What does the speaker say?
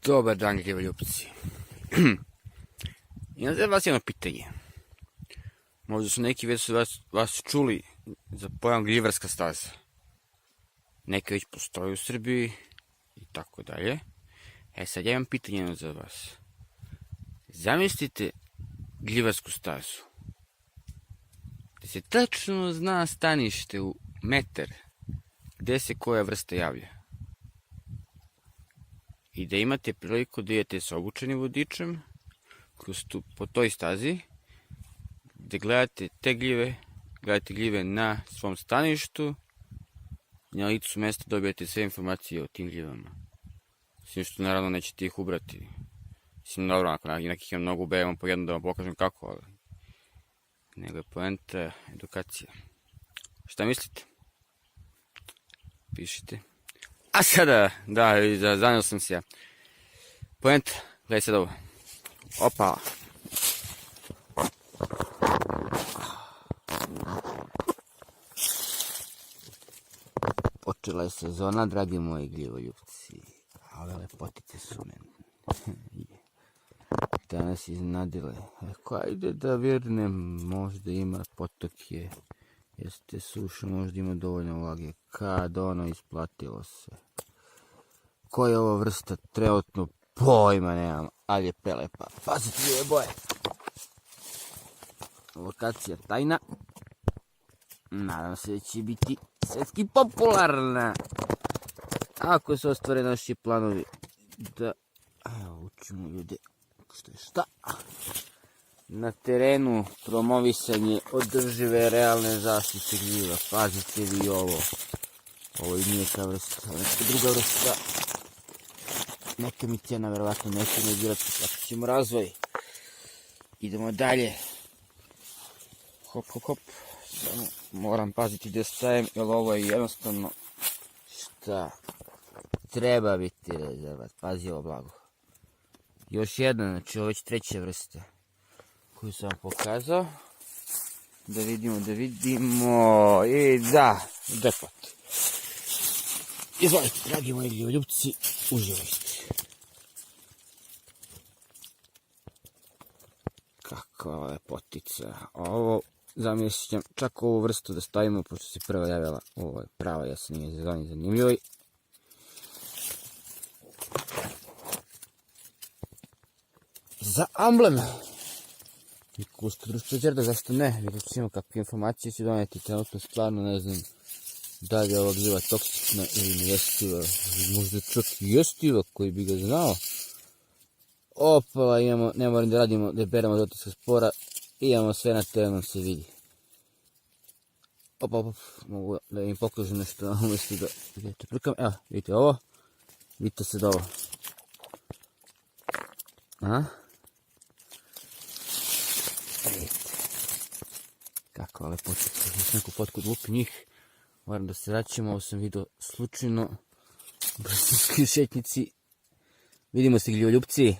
Dobar dan, gljivoljupci. Imam za vas jedno pitanje. Možda su neki već vas čuli za pojam gljivarska staza. Neke već postoji u Srbiji i tako dalje. Sad ja imam pitanje za vas. Zamislite gljivarsku stazu, gdje se tačno zna stanište u metar gdje se koja vrsta javlja. I da imate priliku da idete sa obučenim vodičem po toj stazi, gdje gledate te gljive na svom staništu i na licu mesta dobijete sve informacije o tim gljivama. Mislim što naravno nećete ih ubrati. Mislim dobro, ako nekih je mnogo ubejamo po jedno da vam pokažem kako, ali nego je poenta edukacija. Šta mislite? Pišite. A sada, da, zanio sam se ja. Poenta, gledaj sad ovo. Opa. Počela je sezona, dragi moji gljivoljupci. A ove lepotice su meni. Danas iznadile. Ajde da virnem, možda ima potoke. Jeste suša, možda ima dovoljno vlage. Kad ono isplatilo se. Koja je ovo vrsta? Trenutno pojma nemam, ali je prelepa. Pazite ove boje. Lokacija tajna. Nadam se da će biti svetski popularna. Ako se ostvare naši planovi da učimo ljude što je šta. Na terenu promovisanje održive realne zaštite gljiva. Pazite vi ovo. Ovo i nije ta vrsta, neka druga vrsta. Neka mi cijena verovatno neće negirati, tako ćemo razvoj. Idemo dalje. Hop, hop, hop. Samo moram paziti gdje stajem, jer ovo je jednostavno šta treba biti rezervat. Pazi ovo blago. Još jedna, znači ovo već treća vrsta koju sam vam pokazao. Da vidimo. I da, depot. Izvolite, dragi moji gljivoljupci, uživajte. Kakva lepotica. Ovo zamišljam čak ovu vrstu da stavimo, pošto se prva javila. Ovo je prava jasnije sezoni zanimljivoj. Za amblem. Kuska društva đerda, zašto ne? Vidjet ćemo kakve informacije će doneti. Trenutno stvarno ne znam da li je ova gljiva toksična ili nejestiva. Možda čak i jestiva koji bi ga znao. Opala imamo, ne moram da radimo, da beremo od otiska spora. Imamo sve na terenu, se vidi. Opa, mogu da im pokažem nešto umjesto da vidite prikam. Evo, vidite ovo. Vidite sad ovo. Aha. Vidite. Kakva lepotica. Još neku potku lupi njih. Moram da se vraćamo, ovo sam vidio slučajno. U Brzinskoj šetnici. Vidimo se gljivoljupci.